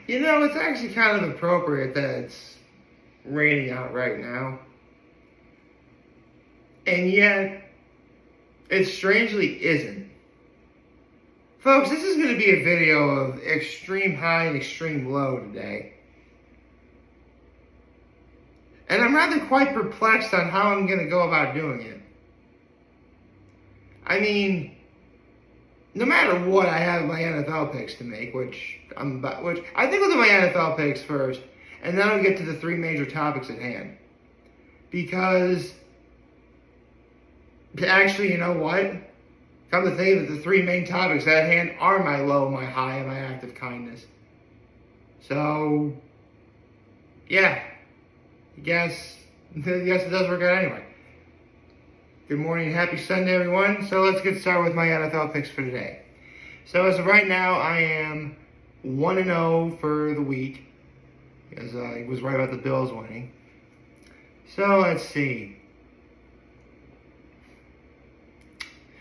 You know, it's actually kind of appropriate that it's raining out right now. And yet, it strangely isn't. Folks, this is going to be a video of extreme high and extreme low today. And I'm rather quite perplexed on how I'm going to go about doing it. I mean, no matter what, I have my NFL picks to make, which I think we'll do my NFL picks first, and then I'll get to the three major topics at hand. Because, actually, you know what? Come to think of it, the three main topics at hand are my low, my high, and my act of kindness. So, yeah. I guess it does work out anyway. Good morning and happy Sunday, everyone. So let's get started with my NFL picks for today. So as of right now, I am 1-0 for the week, because I was right about the Bills winning. So let's see.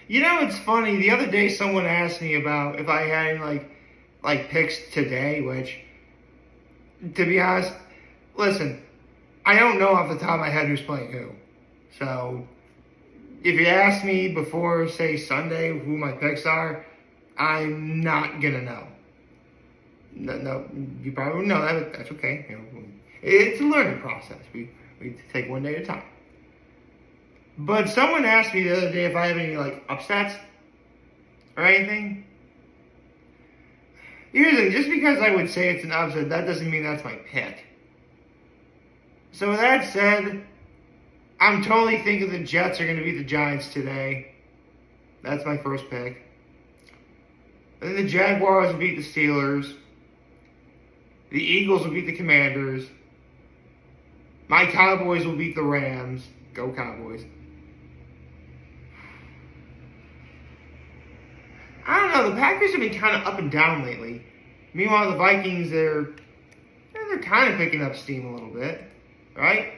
You know, it's funny. The other day, someone asked me about if I had any like picks today, which, to be honest, listen, I don't know off the top of my head who's playing who. So if you ask me before, say, Sunday, who my picks are, I'm not gonna know. No, you probably wouldn't know that. That's okay. You know, it's a learning process. We take one day at a time. But someone asked me the other day if I have any upsets or anything. Here's the thing: just because I would say it's an upset, that doesn't mean that's my pick. So with that said, I'm totally thinking the Jets are going to beat the Giants today. That's my first pick. And then the Jaguars will beat the Steelers. The Eagles will beat the Commanders. My Cowboys will beat the Rams. Go Cowboys. I don't know. The Packers have been kind of up and down lately. Meanwhile, the Vikings, they're kind of picking up steam a little bit. Right?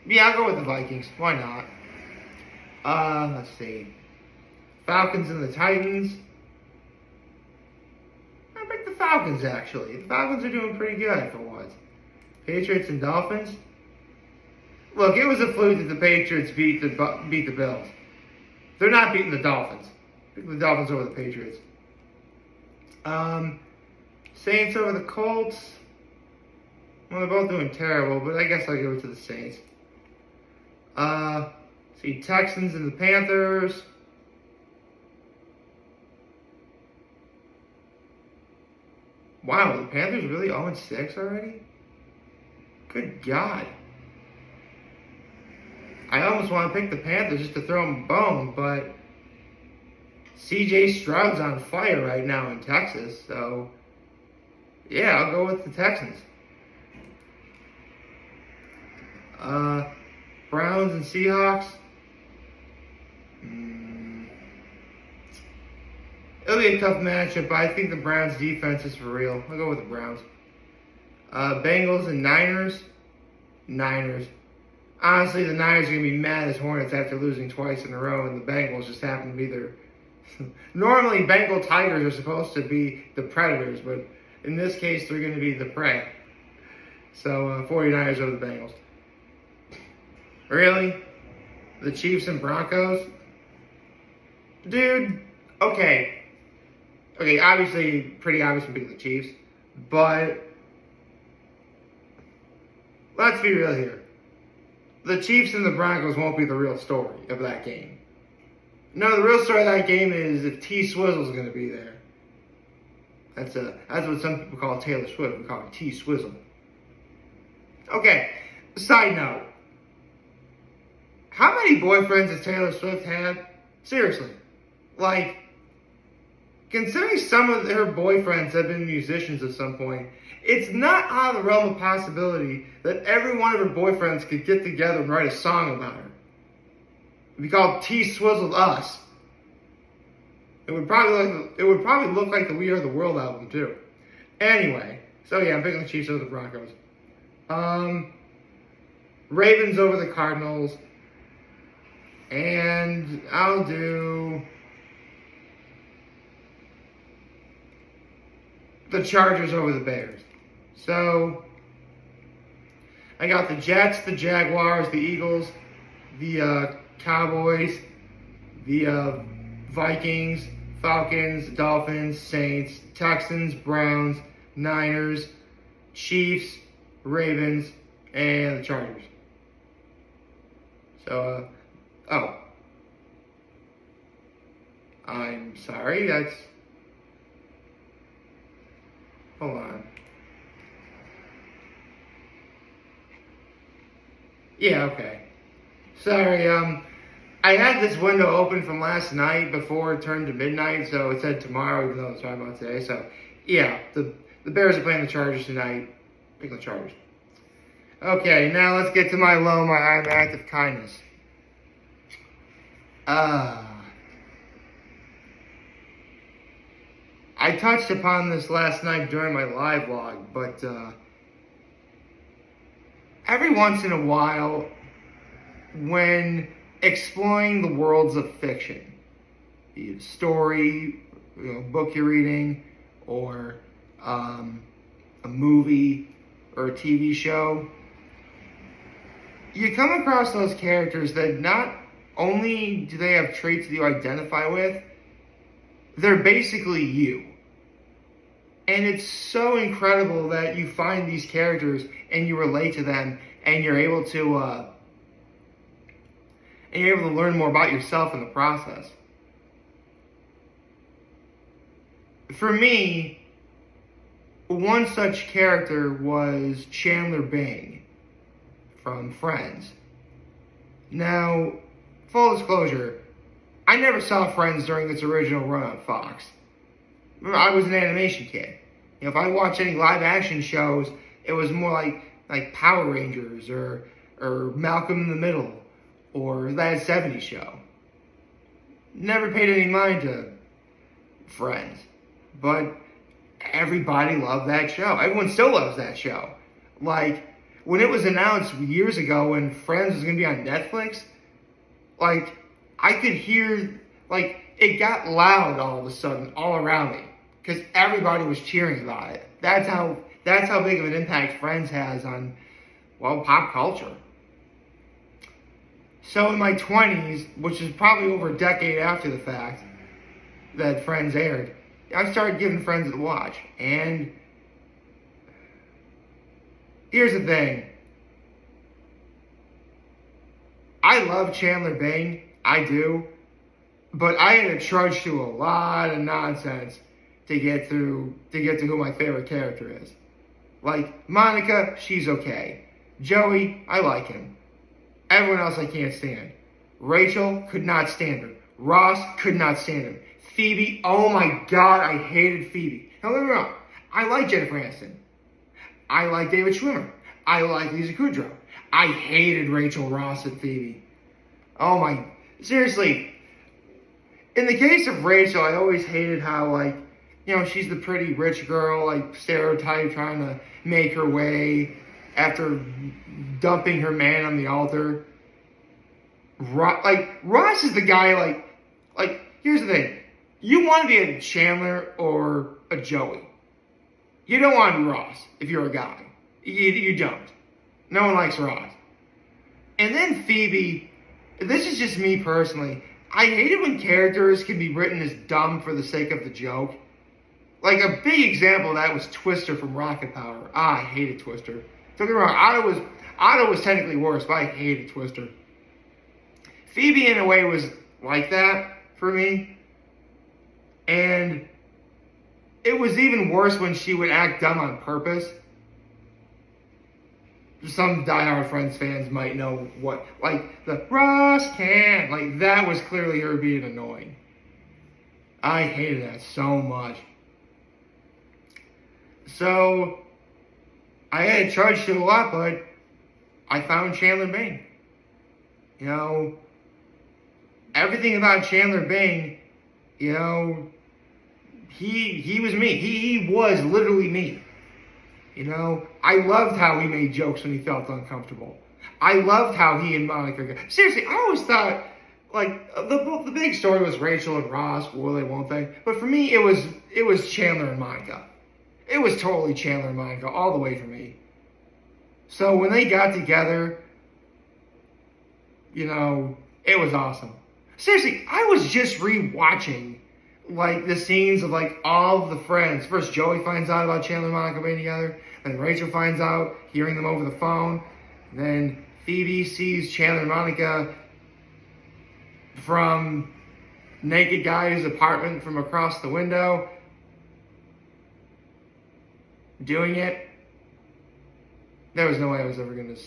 Yeah, I'll go with the Vikings. Why not? Let's see. Falcons and the Titans. I picked the Falcons, actually. The Falcons are doing pretty good for once. Patriots and Dolphins. Look, it was a fluke that the Patriots beat the Bills. They're not beating the Dolphins. Picking the Dolphins over the Patriots. Saints over the Colts. Well, they're both doing terrible, but I guess I'll give it to the Saints. See, Texans and the Panthers. Wow, the Panthers really 0-6 already? Good God. I almost want to pick the Panthers just to throw them a bone, but CJ Stroud's on fire right now in Texas, so yeah, I'll go with the Texans. Browns and Seahawks. It'll be a tough matchup, but I think the Browns' defense is for real. I'll go with the Browns. Bengals and Niners. Niners. Honestly, the Niners are going to be mad as Hornets after losing twice in a row, and the Bengals just happen to be their... Normally, Bengal Tigers are supposed to be the predators, but in this case, they're going to be the prey. So, 49ers over the Bengals. Really? The Chiefs and Broncos? Dude, okay. Okay, obviously, pretty obvious I'm picking the Chiefs, but let's be real here. The Chiefs and the Broncos won't be the real story of that game. No, the real story of that game is if T-Swizzle's going to be there. That's what some people call Taylor Swift. We call it T-Swizzle. Okay, side note. How many boyfriends has Taylor Swift had? Seriously. Considering some of her boyfriends have been musicians at some point, it's not out of the realm of possibility that every one of her boyfriends could get together and write a song about her. It'd be called T-Swizzled Us. It would probably look like the We Are the World album too. Anyway, so yeah, I'm picking the Chiefs over the Broncos. Ravens over the Cardinals. And I'll do the Chargers over the Bears. So I got the Jets, the Jaguars, the Eagles, the Cowboys, the Vikings, Falcons, Dolphins, Saints, Texans, Browns, Niners, Chiefs, Ravens, and the Chargers. So, I'm sorry, hold on. Yeah, okay. Sorry, I had this window open from last night before it turned to midnight, so it said tomorrow, even though it's talking about today. So, yeah, the Bears are playing the Chargers tonight. Pick the Chargers. Okay, now let's get to my low, my high, my act of kindness. I touched upon this last night during my live vlog, but every once in a while, when exploring the worlds of fiction, be it a story, book you're reading, or a movie, or a TV show, you come across those characters that not only do they have traits that you identify with, they're basically you. And it's so incredible that you find these characters and you relate to them and you're able to learn more about yourself in the process. For me, one such character was Chandler Bing from Friends. Now, full disclosure, I never saw Friends during its original run on Fox. I was an animation kid. If I watched any live action shows, it was more like Power Rangers or Malcolm in the Middle or that 70s show. Never paid any mind to Friends. But everybody loved that show. Everyone still loves that show. Like, when it was announced years ago when Friends was going to be on Netflix, like, I could hear, like, it got loud all of a sudden all around me because everybody was cheering about it. That's how big of an impact Friends has on, well, pop culture. So in my 20s, which is probably over a decade after the fact that Friends aired, I started giving Friends a watch. And here's the thing. I love Chandler Bing. I do. But I had to trudge through a lot of nonsense to get to who my favorite character is. Like, Monica, she's okay. Joey, I like him. Everyone else I can't stand. Rachel, could not stand her. Ross, could not stand him. Phoebe, oh my god, I hated Phoebe. Now, don't get me wrong. I like Jennifer Aniston. I like David Schwimmer. I like Lisa Kudrow. I hated Rachel Ross and Phoebe. Oh my, seriously. In the case of Rachel, I always hated how, like, she's the pretty rich girl, like, stereotype, trying to make her way after dumping her man on the altar. Ross is the guy, like, here's the thing. You want to be a Chandler or a Joey. You don't want to be Ross if you're a guy. You don't. No one likes Ross. And then Phoebe, this is just me personally. I hate it when characters can be written as dumb for the sake of the joke. Like, a big example of that was Twister from Rocket Power. I hated Twister. Don't get me wrong, Otto was technically worse, but I hated Twister. Phoebe, in a way, was like that for me. And it was even worse when she would act dumb on purpose. Some diehard Friends fans might know what, like, the Ross can, like, that was clearly her being annoying. I hated that so much. So, I had trudged through a lot, but I found Chandler Bing. Everything about Chandler Bing, he was me. He was literally me. I loved how he made jokes when he felt uncomfortable. I loved how he and Monica got... Seriously, I always thought, like, the big story was Rachel and Ross, will they, won't they? But for me, it was Chandler and Monica. it was totally Chandler and Monica all the way for me. So when they got together, you know, it was awesome. Seriously, I was just rewatching like the scenes of like all of the friends. First, Joey finds out about Chandler and Monica being together. Then Rachel finds out, hearing them over the phone. And then Phoebe sees Chandler and Monica from naked guy's apartment from across the window doing it. There was no way I was ever going to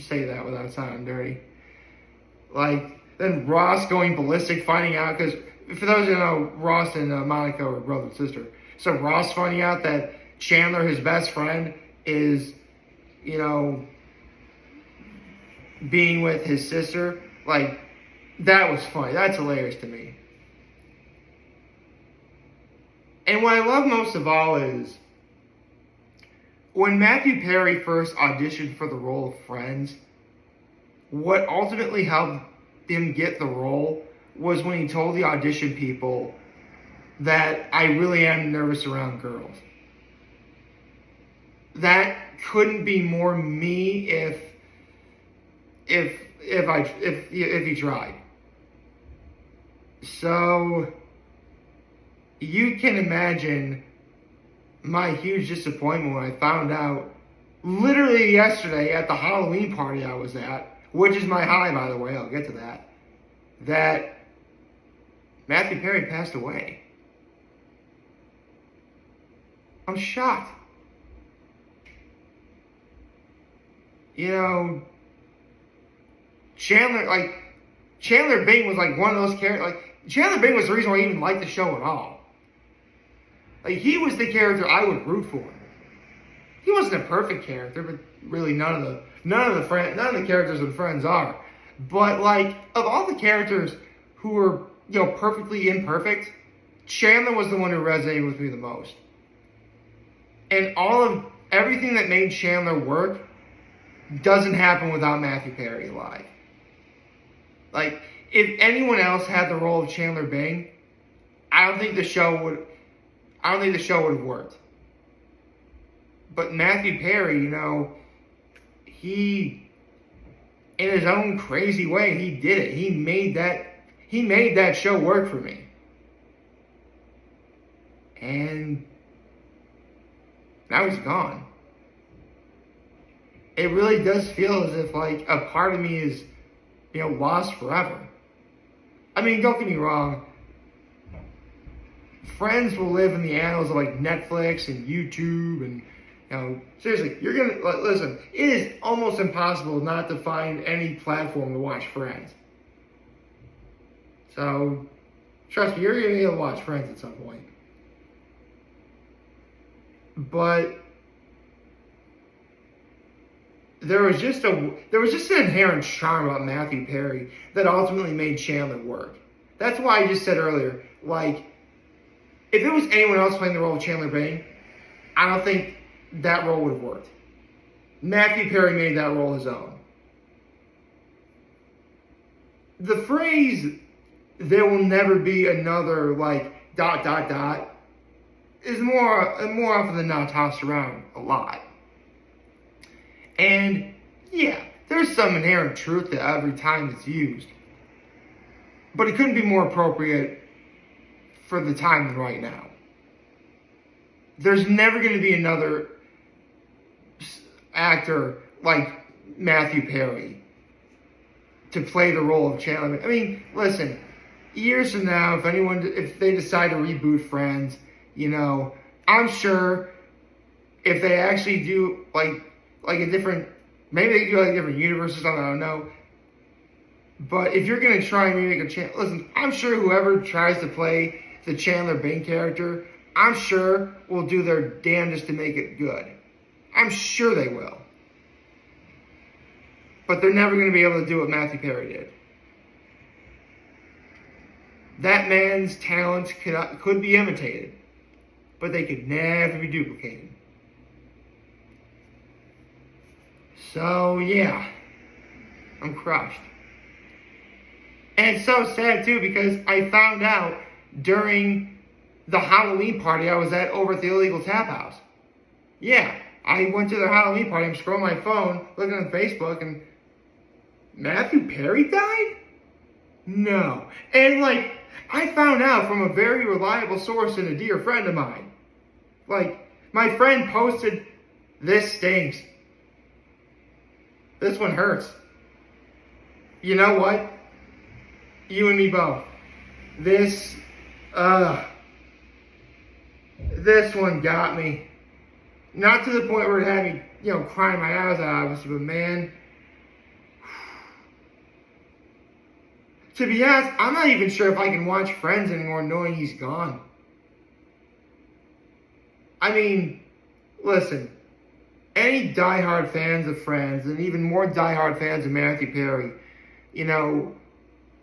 say that without sounding dirty. Like, then Ross going ballistic, finding out, because for those who know, Ross and Monica are brother and sister. So Ross finding out that Chandler, his best friend, is, you know, being with his sister. Like, that was funny. That's hilarious to me. And what I love most of all is when Matthew Perry first auditioned for the role of Friends, what ultimately helped him get the role was when he told the audition people that I really am nervous around girls. That couldn't be more me if he tried. So you can imagine my huge disappointment when I found out literally yesterday at the Halloween party I was at, which is my high, by the way, I'll get to that Matthew Perry passed away. I'm shocked. You know, Chandler Bing was like one of those characters. Like, Chandler Bing was the reason why I even liked the show at all. Like, he was the character I would root for. He wasn't a perfect character, but really none of the characters in Friends are. But like, of all the characters who were, you know, perfectly imperfect, Chandler was the one who resonated with me the most. And everything that made Chandler work doesn't happen without Matthew Perry alive. Like, if anyone else had the role of Chandler Bing, I don't think the show would have worked. But Matthew Perry, you know, he, in his own crazy way, he did it. He made that show work for me. And now he's gone. It really does feel as if like a part of me is, you know, lost forever. I mean, don't get me wrong. Friends will live in the annals of like Netflix and YouTube and, you know, seriously, you're gonna listen. It is almost impossible not to find any platform to watch Friends. So, trust me, you're gonna be able to watch Friends at some point. But there was just an inherent charm about Matthew Perry that ultimately made Chandler work. That's why I just said earlier, like, if it was anyone else playing the role of Chandler Bing, I don't think that role would have worked. Matthew Perry made that role his own. The phrase, "there will never be another," like, ... is more often than not tossed around a lot. And, yeah, there's some inherent truth to every time it's used. But it couldn't be more appropriate for the time than right now. There's never going to be another actor like Matthew Perry to play the role of Chandler. I mean, listen, years from now, if they decide to reboot Friends, you know, I'm sure if they actually do like a different, maybe they do like different universe or something, I don't know. But if you're going to try and remake a Chandler, listen, I'm sure whoever tries to play the Chandler Bing character, I'm sure will do their damnedest to make it good. I'm sure they will. But they're never going to be able to do what Matthew Perry did. That man's talents could be imitated, but they could never be duplicated. So, yeah, I'm crushed. And it's so sad, too, because I found out during the Halloween party I was at over at the Ill Eagle Taphouse. Yeah, I went to their Halloween party. I'm scrolling my phone, looking on Facebook, and Matthew Perry died? No. And, like, I found out from a very reliable source and a dear friend of mine. Like, my friend posted, "This stinks. This one hurts." You know what? You and me both. This one got me. Not to the point where it had me, crying my eyes out, obviously, but man, to be honest, I'm not even sure if I can watch Friends anymore knowing he's gone. I mean, listen, any diehard fans of Friends, and even more diehard fans of Matthew Perry,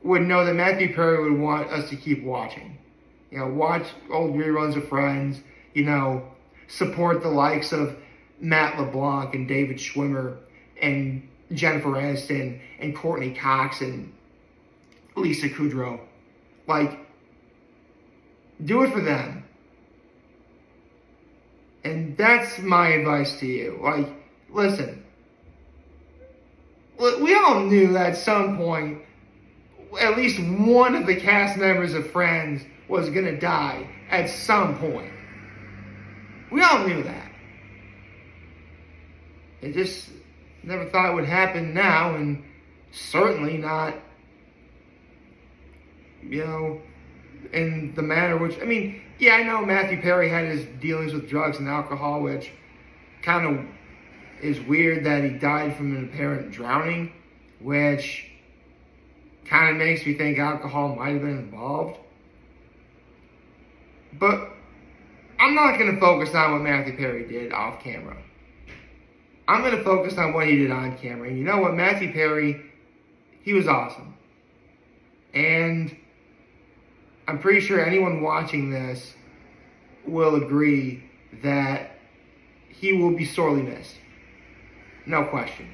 would know that Matthew Perry would want us to keep watching. Watch old reruns of Friends, support the likes of Matt LeBlanc and David Schwimmer and Jennifer Aniston and Courtney Cox and Lisa Kudrow. Like, do it for them. And that's my advice to you. Like, listen, we all knew that at some point, at least one of the cast members of Friends was going to die at some point. We all knew that. It just never thought it would happen now, and certainly not, in the manner which, I know Matthew Perry had his dealings with drugs and alcohol, which kind of is weird that he died from an apparent drowning, which kind of makes me think alcohol might have been involved. But I'm not going to focus on what Matthew Perry did off camera. I'm going to focus on what he did on camera. And you know what? Matthew Perry, he was awesome. And I'm pretty sure anyone watching this will agree that he will be sorely missed. No question.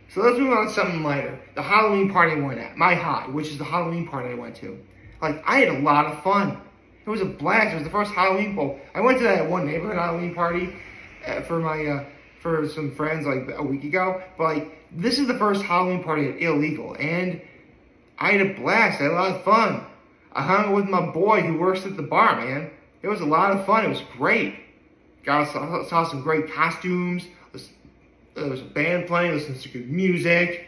So let's move on to something lighter. The Halloween party I went at. My High, which is the Halloween party I went to. Like, I had a lot of fun. It was a blast. It was the first Halloween bowl. I went to that one neighborhood Halloween party for some friends like a week ago. But like, this is the first Halloween party at Ill Eagle, and I had a blast. I had a lot of fun. I hung with my boy who works at the bar, man. It was a lot of fun. It was great. Saw some great costumes. There was a band playing. Listened to good music.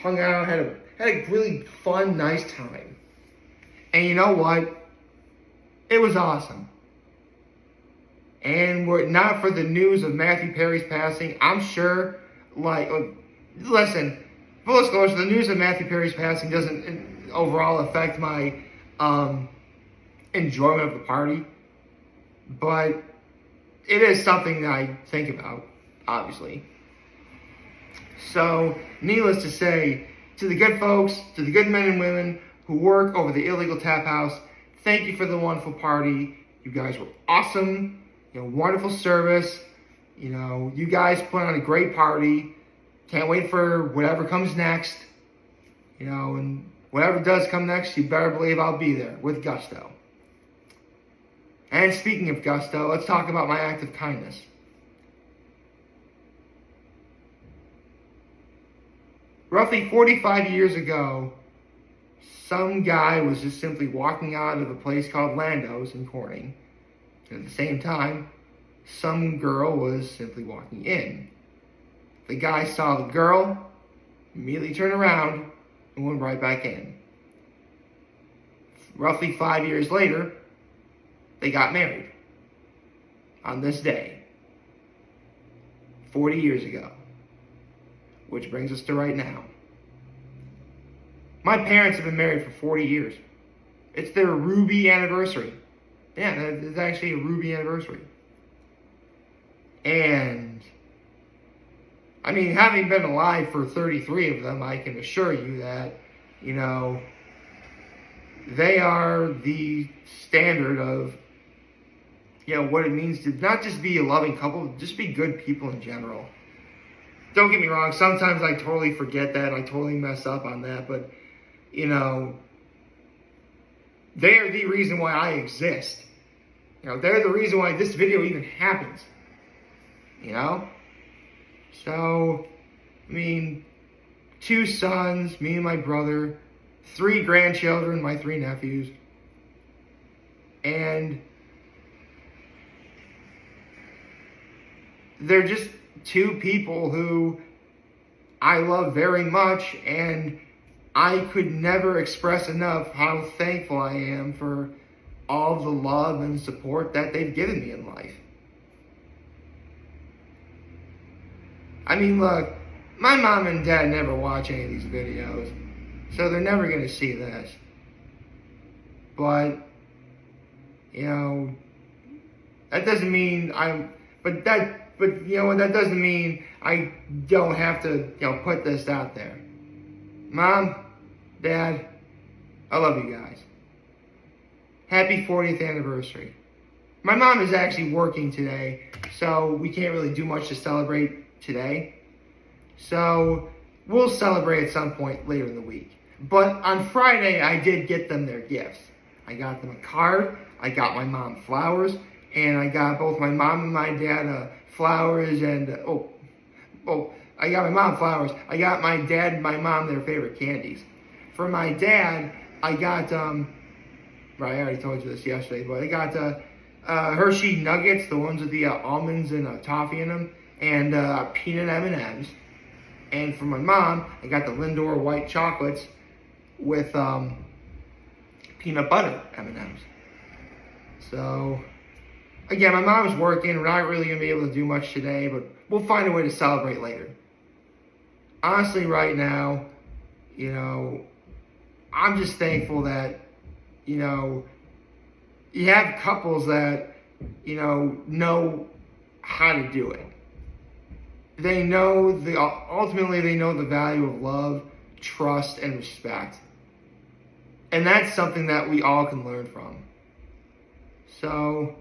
Hung out. Had a really fun, nice time. And you know what? It was awesome. And were it not for the news of Matthew Perry's passing, I'm sure, listen, full disclosure, the news of Matthew Perry's passing doesn't overall affect my enjoyment of the party. But it is something that I think about, obviously. So, needless to say, to the good folks, to the good men and women who work over the Ill Eagle Taphouse, thank you for the wonderful party. You guys were awesome. Wonderful service. You guys put on a great party. Can't wait for whatever comes next. And whatever does come next, you better believe I'll be there with gusto. And speaking of gusto, let's talk about my act of kindness. Roughly 45 years ago, some guy was just simply walking out of a place called Lando's in Corning. And at the same time, some girl was simply walking in. The guy saw the girl, immediately turned around, and went right back in. Roughly 5 years later, they got married. On this day. 40 years ago. Which brings us to right now. My parents have been married for 40 years. It's their ruby anniversary. Yeah, it's actually a ruby anniversary. And, having been alive for 33 of them, I can assure you that, they are the standard of, what it means to not just be a loving couple, just be good people in general. Don't get me wrong, sometimes I totally forget that, I totally mess up on that, but, They are the reason why I exist. You know, they're the reason why this video even happens. You know? So, I mean, 2 sons, me and my brother, 3 grandchildren, my 3 nephews, and they're just 2 people who I love very much, and I could never express enough how thankful I am for all the love and support that they've given me in life. I mean, look, my mom and dad never watch any of these videos, so they're never going to see this. But, you know, that doesn't mean but you know what, that doesn't mean I don't have to, you know, put this out there. Mom, Dad, I love you guys. Happy 40th anniversary. My mom is actually working today, so we can't really do much to celebrate today. So we'll celebrate at some point later in the week. But on Friday, I did get them their gifts. I got them a card, I got my mom flowers, and I got both my mom and my dad flowers, and I got my mom flowers. I got my dad and my mom their favorite candies. For my dad, I got, I already told you this yesterday, but I got Hershey Nuggets, the ones with the almonds and toffee in them, and peanut M&Ms. And for my mom, I got the Lindor white chocolates with peanut butter M&Ms. So, again, my mom's working. We're not really going to be able to do much today, but we'll find a way to celebrate later. Honestly, right now, you know, I'm just thankful that, you know, you have couples that, you know how to do it. They know ultimately they know the value of love, trust, and respect. And that's something that we all can learn from. So,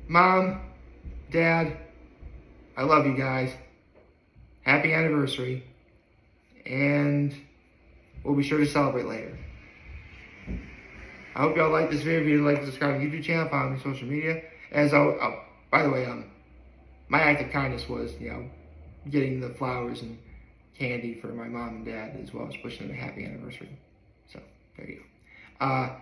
Mom, Dad, I love you guys. Happy anniversary. And we'll be sure to celebrate later. I hope y'all like this video. If you like, subscribe to the YouTube channel, follow me on social media. By the way, my act of kindness was, you know, getting the flowers and candy for my mom and dad, as well as wishing them a happy anniversary. So, there you go. I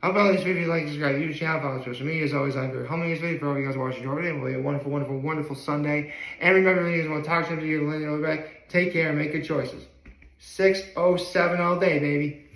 hope y'all like this video. Like, subscribe to the YouTube channel, follow me on social media. As always, I'm very humble in this video for all you guys watching today. Have a wonderful, wonderful, wonderful Sunday. And remember, if you guys want to talk to you, take care and make good choices. 607 all day, baby.